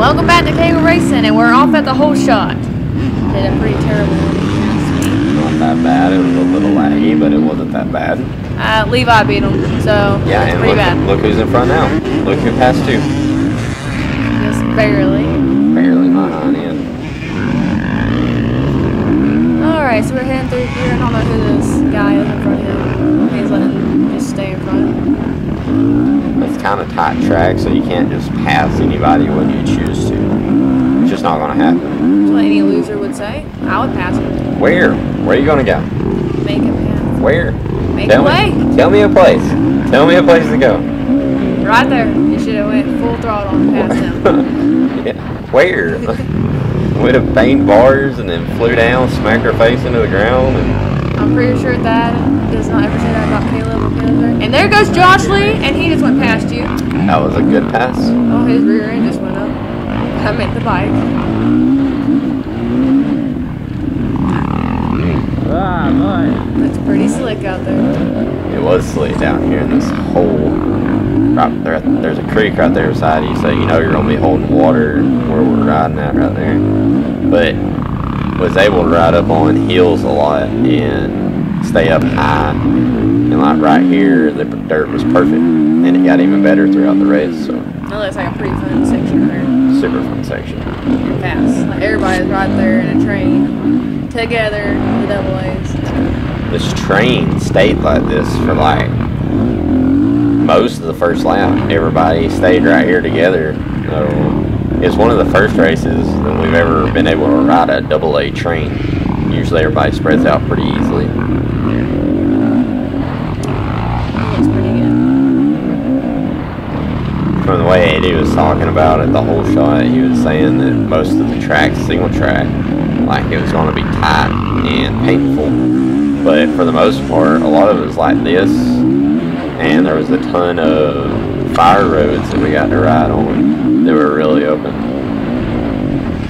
Welcome back to Cagle Racing, and we're off at the whole shot. Did a pretty terrible one. Not that bad. It was a little laggy, but it wasn't that bad. Levi beat him, so yeah, it's and pretty bad. Look who's in front now. Look who passed two. Just barely. Barely, my honey. Alright, so we're heading through here. I don't know who this guy is in front of him. He's letting him just stay in front. It's kind of tight track, so you can't just pass anybody when you choose to. It's just not going to happen. That's what any loser would say. I would pass him. Where? Where are you going to go? Make him pass. Where? Make a way. Tell me a place. Tell me a place to go. Right there. You should have went full throttle and passed him. Yeah. Where? Would have banged bars and then flew down, smacked her face into the ground. And I'm pretty sure Dad does not ever say that about Caleb or Caleb. And there goes Josh Lee, and he just went past you. That was a good pass. Oh, his rear end just went up. I meant the bike. Ah, boy. It's pretty slick out there. It was slick down here in this hole. Right there, there's a creek right there beside you, so you know you're gonna be holding water where we're riding at right there. But was able to ride up on hills a lot and stay up high. And like right here, the dirt was perfect, and it got even better throughout the race. So That looks like a pretty fun section there. super fun section. And fast. Like everybody's right there in a train together, the double A's. This train stayed like this for like most of the first lap. Everybody stayed right here together. It's one of the first races that we've ever been able to ride a double A train. Usually everybody spreads out pretty easily. Looks pretty good. From the way Eddie was talking about it, the whole shot, he was saying that most of the track, single track, like it was going to be tight and painful. But for the most part, a lot of it was like this. And there was a ton of fire roads that we got to ride on. They were really open.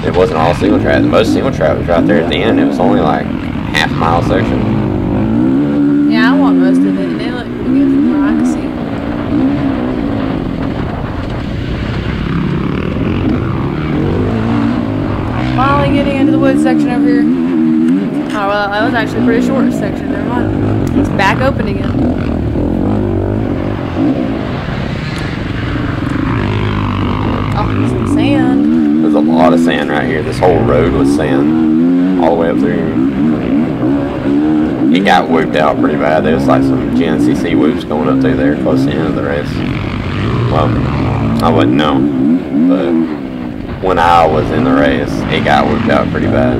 It wasn't all single track. The most single track was right there at the end. It was only like half-mile section. Yeah, I want most of it, and they look pretty good from where I can see. Finally getting into the woods section over here. Oh, well, that was actually a pretty short section. Never mind. It's back open again. Oh, some sand. There's a lot of sand right here. This whole road was sand all the way up through. It got whooped out pretty bad. There was like some GNCC whoops going up through there close to the end of the race. Well, I wouldn't know, but when I was in the race, it got whooped out pretty bad.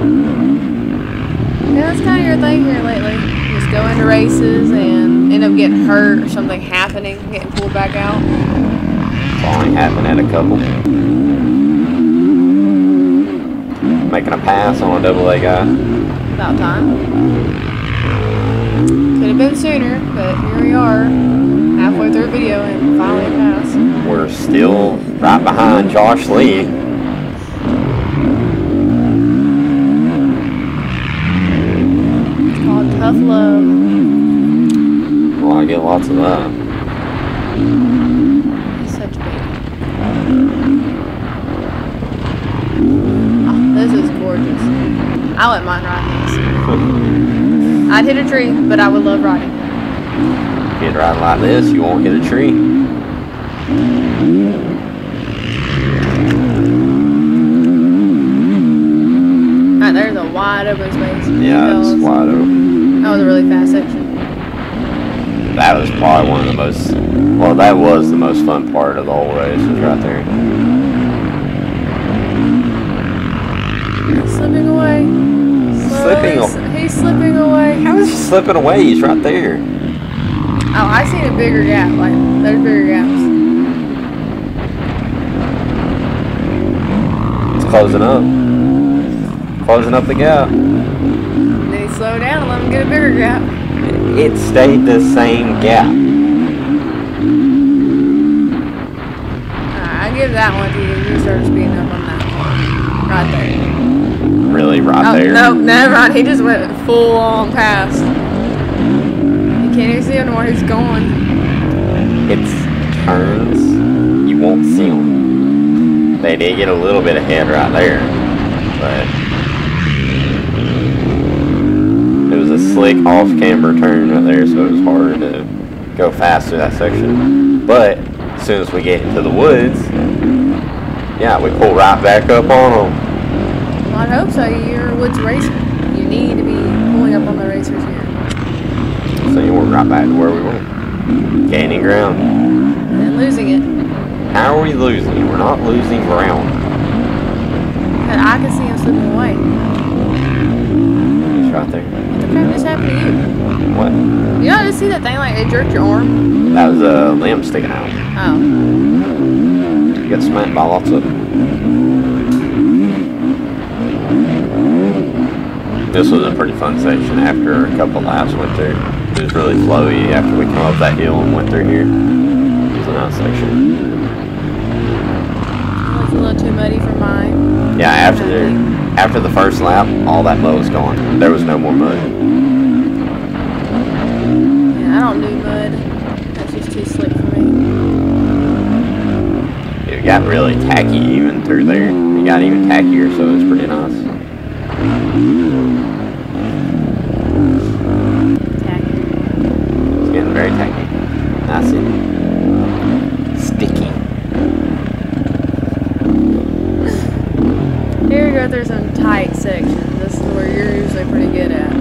Yeah, that's kind of your thing here lately. Just go into races and end up getting hurt or something happening, getting pulled back out. It's only happened at a couple. Making a pass on a double A guy. About time. Could have been sooner, but here we are, halfway through a video and finally a pass. We're still right behind Josh Lee. It's called Tough Love. Well, I get lots of that. He's such a baby. Oh, this is gorgeous. I wouldn't mind riding this. I'd hit a tree, but I would love riding. If you'd ride like this, you won't hit a tree. Alright, there's a wide open space. Yeah, it's wide open. That was a really fast section. That was probably one of the most, well, that was the most fun part of the whole race, was right there. Slipping away. He's slipping away. How is he slipping away? He's right there. Oh, I see a bigger gap. Like, there's bigger gaps. It's closing up. Closing up the gap. Then he slowed down and let him get a bigger gap. It stayed the same gap. I give that one to you. You started speeding up on that one. Right there. Really, right there? No, never mind. He just went full on past. You can't even see him where he's going. It's turns. You won't see them. They did get a little bit ahead right there, but it was a slick off-camber turn right there, so it was hard to go fast through that section. But as soon as we get into the woods, yeah, we pull right back up on them. Well, I hope so. You're a woods racer. You need to be pulling up on the racers here. So you were right back to where we were, gaining ground. And losing it. How are we losing? We're not losing ground. And I can see him slipping away. He's right there. What the crap just happened to you? What? You not just see that thing like it jerked your arm? That was a limb sticking out. Oh. You got smacked by lots of them. This was a pretty fun section after a couple laps went through. It was really flowy after we come up that hill and went through here. It was a nice section. It's a little too muddy for mine. Yeah, after the first lap, all that mud was gone. There was no more mud. Yeah, I don't do mud. That's just too slick for me. It got really tacky even through there. It got even tackier, so it was pretty nice. Tacky. It's getting very tacky. Nice and sticky. Here we go through some tight sections. This is where you're usually pretty good at.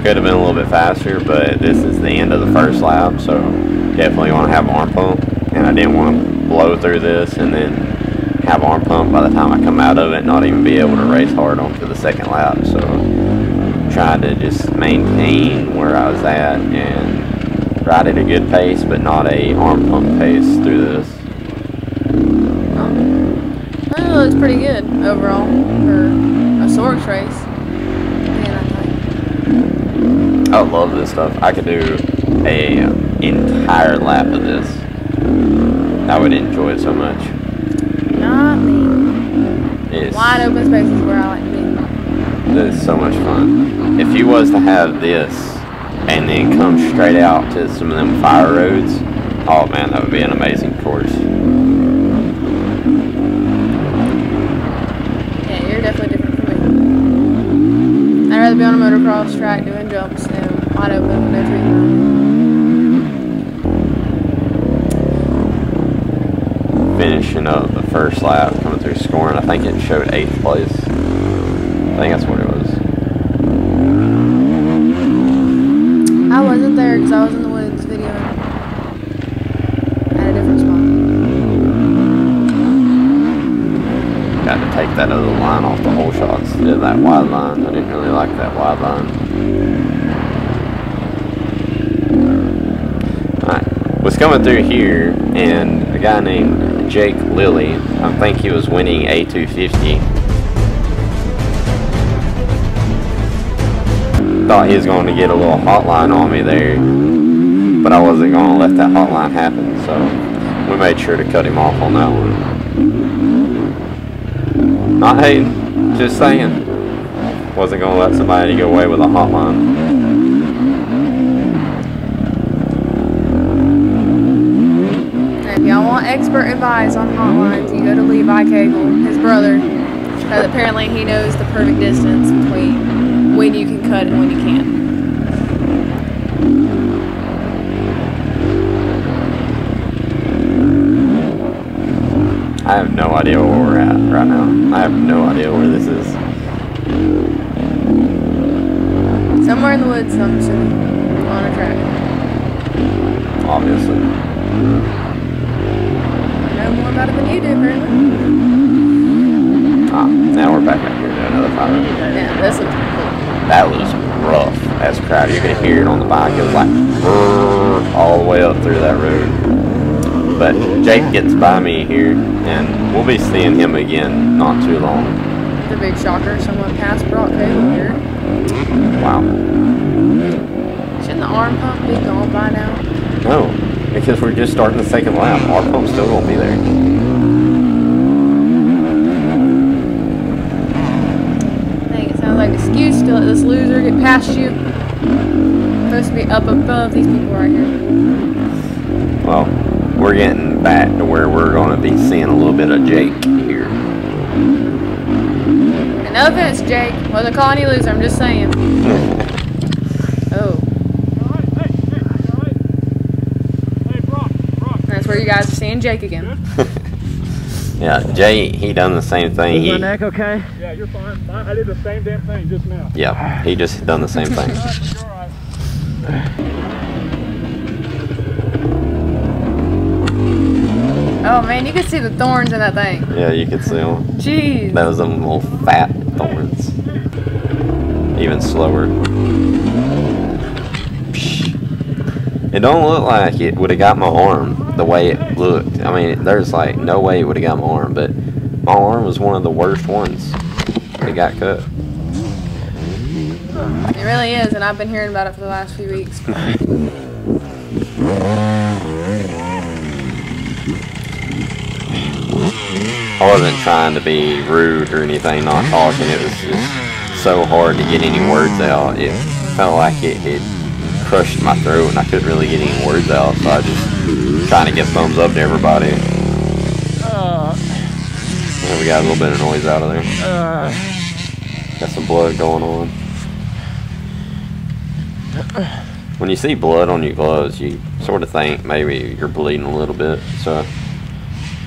Could have been a little bit faster, but this is the end of the first lap, so definitely want to have arm pump. And I didn't want to blow through this and then have arm pump by the time I come out of it, not even be able to race hard onto the second lap. So tried to just maintain where I was at and ride at a good pace, but not a arm pump pace through this. It looks pretty good overall for a SORCS race. Yeah, I I love this stuff. I could do a entire lap of this. I would enjoy it so much. Not me. It's, Wide open spaces where I like to be. It's so much fun. If you was to have this and then come straight out to some of them fire roads, oh man, that would be an amazing course. Yeah, you're definitely different from me. I'd rather be on a motocross track doing jumps and wide open with no trees around me. Finishing up the first lap, coming through scoring, I think it showed 8th place. I think that's what it was. I wasn't there because I was in the woods videoing at a different spot. Got to take that other line off the whole shot instead of that wide line. I didn't really like that wide line. Alright, was coming through here, and a guy named Jake Lilly, I think he was winning A250. Thought he was going to get a little hotline on me there, but I wasn't going to let that hotline happen, so we made sure to cut him off on that one. Not hating, just saying. Wasn't going to let somebody get away with a hotline. If y'all want expert advice on hotlines, you go to Levi Cagle, his brother, because apparently he knows the perfect distance between when you can cut and when you can't. I have no idea where we're at right now. I have no idea where this is. Somewhere in the woods, I'm assuming, on a track. Obviously. I know more about it than you do, apparently. Ah, now we're back up here to another fire road. Yeah, this looks cool. That was rough as a crowd. You could hear it on the bike. It was like all the way up through that road. But Jake gets by me here, and we'll be seeing him again not too long. The big shocker, someone passed Brock Cagle here. Wow. Shouldn't the arm pump be gone by now? No, because we're just starting the second lap. Our pump's still gonna be there. Dang, it sounds like an excuse to let this loser get past you. Supposed to be up above these people right here. Well, we're getting back to where we're going to be seeing a little minutes, Jake. Wasn't calling you loser, I'm just saying. Oh. That's where you guys are seeing Jake again. Yeah, Jay, he done the same thing. Is my neck okay? Yeah, you're fine. I did the same damn thing just now. Yeah, he just done the same thing. You're all right. Oh man, you can see the thorns in that thing. Yeah, you could see them. Jeez. That was them little fat thorns. Even slower. It don't look like it would have got my arm the way it looked. I mean, there's like no way it would have got my arm, but my arm was one of the worst ones that got cut. It really is, and I've been hearing about it for the last few weeks. I wasn't trying to be rude or anything, not talking. It was just so hard to get any words out. It felt like it crushed my throat and I couldn't really get any words out, so I just trying to get thumbs up to everybody. And we got a little bit of noise out of there. Got some blood going on. When you see blood on your gloves, you sort of think maybe you're bleeding a little bit. So,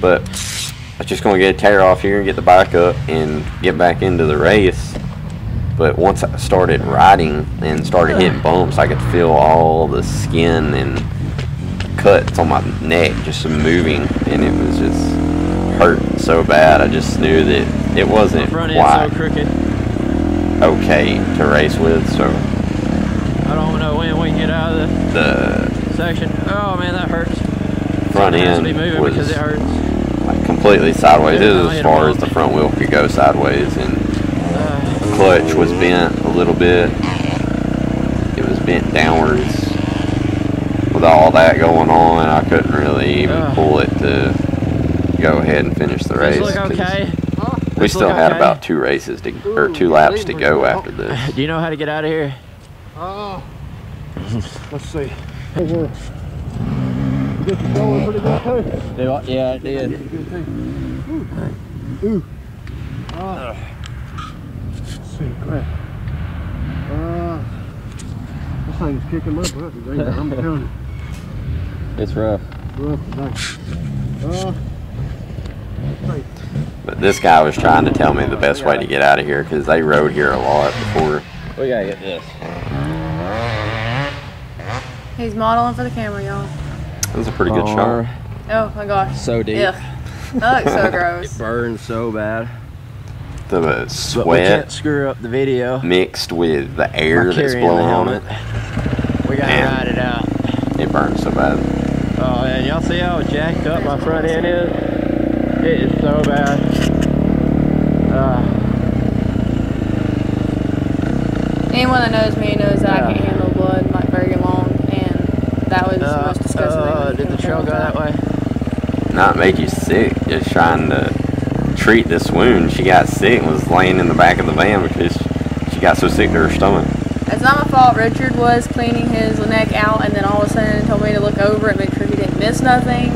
but I was just gonna get a tear off here and get the bike up and get back into the race. But once I started riding and started hitting bumps, I could feel all the skin and cuts on my neck just moving, and it was just hurt so bad. I just knew that it wasn't quite okay to race with. So I don't know when we can get out of the section. Oh man, that hurts. Front end was because it hurts. Like completely sideways. It was as far as the front wheel could go sideways, and the clutch was bent a little bit. It was bent downwards. With all that going on, I couldn't really even pull it to go ahead and finish the race. Look okay. We still had about 2 races to, or 2 laps to go after this. Do you know how to get out of here? Let's see. Did you go pretty good too? Yeah, I did. Ooh. Let's see, crap. This thing's kicking my butt today. I'm telling you. It's rough. Rough today. But this guy was trying to tell me the best way to get out of here because they rode here a lot before. We gotta get this. He's modeling for the camera, y'all. It was a pretty good shot. Oh my gosh. So deep. Ugh. That looks so gross. It burns so bad. The But we sweat can't screw up the video. mixed with the air that's Carrying blowing the on helmet. it. We gotta Man. ride it out. It burns so bad. Oh, and y'all see how jacked up my front end is? It is so bad. Anyone that knows me knows that I can't handle blood like very long, and that was the most disgusting thing. Did the trail go that way? Not make you sick, just trying to treat this wound. She got sick and was laying in the back of the van because she got so sick to her stomach. It's not my fault. Richard was cleaning his neck out, and then all of a sudden told me to look over it, make sure he didn't miss nothing,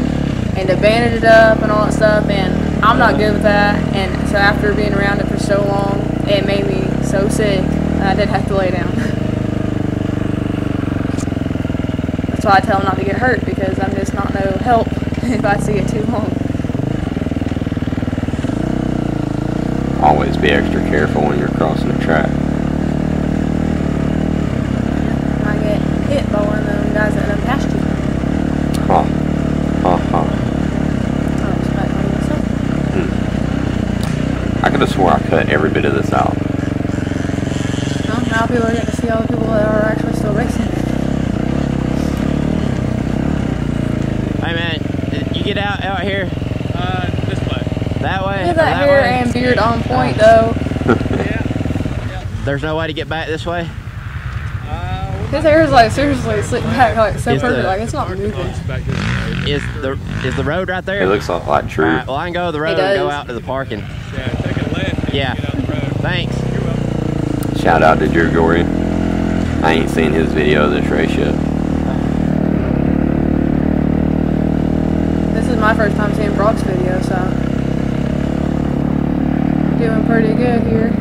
and to bandage it up and all that stuff, and I'm not good with that, and so after being around it for so long, it made me so sick, I did have to lay down. That's why I tell him not to get hurt, because I'm just not no help if I see it too long. Always be extra careful when you're crossing the track. I get hit by one of them guys that done passed you. I could have swore I cut every bit of this out. Well, now people are getting to see all the people that are actually still racing. Hey man, did you get out here? This way. That way? Look at that hair and beard on point though. Yeah. There's no way to get back this way? His hair is like seriously slicked back, like so Is the- perfect, like it's not moving. Is the road right there? It looks like true. Alright, well I can go to the road and go out to the parking. Yeah, take a left and Yeah. get out the road. Thanks. You're welcome. Shout out to Drew Gorey. I ain't seen his video of this race yet. This is my first time seeing Brock's video, so doing pretty good here.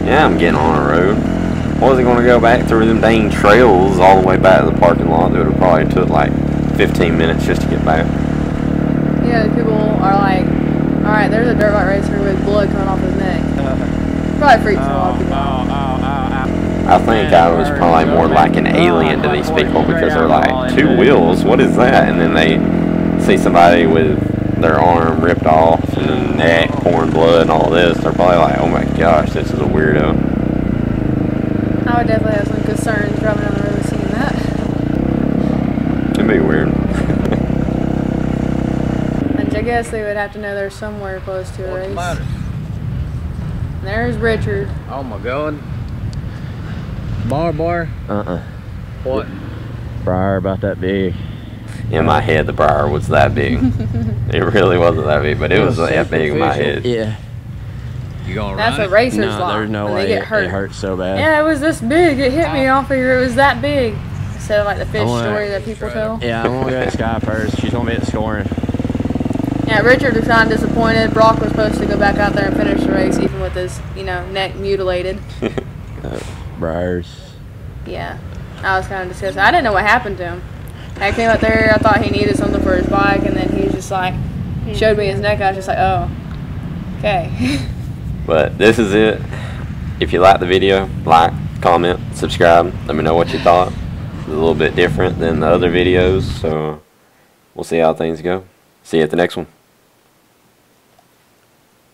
Yeah, I'm getting on a road. Was he going to go back through them dang trails all the way back to the parking lot? It would have probably took like 15 minutes just to get back. Yeah, people are like, alright, there's a dirt bike racer with blood coming off his neck. Probably freaks a lot of people out. I think I was probably more like an alien to these people because they're like, 2 wheels, what is that? And then they see somebody with their arm ripped off and the neck pouring blood and all this. They're probably like, oh my gosh, this is a weirdo. I would definitely have some concerns driving down the road seeing that. It'd be weird. And I guess they would have to know they're somewhere close to a race. There's Richard. Oh my god. Bar? What? Briar about that big. In my head, the briar was that big. It really wasn't that big, but it was that big in my head. Yeah. You gonna That's run a racer's No, law. there's no when way they get hurt. it hurts so bad. Yeah, it was this big. It hit me off here. It was that big. Instead of like the fish story that people tell. Yeah, I'm gonna go at Sky first. She's gonna be at scoring. Yeah, Richard was kind of disappointed. Brock was supposed to go back out there and finish the race, even with his, neck mutilated. Briars. Yeah, I was kind of disgusted. I didn't know what happened to him. I came out there, I thought he needed something for his bike, and then he was just like, showed me his neck. I was just like, oh, okay. But this is it. If you like the video, like, comment, subscribe. Let me know what you thought. It's a little bit different than the other videos, so we'll see how things go. See you at the next one.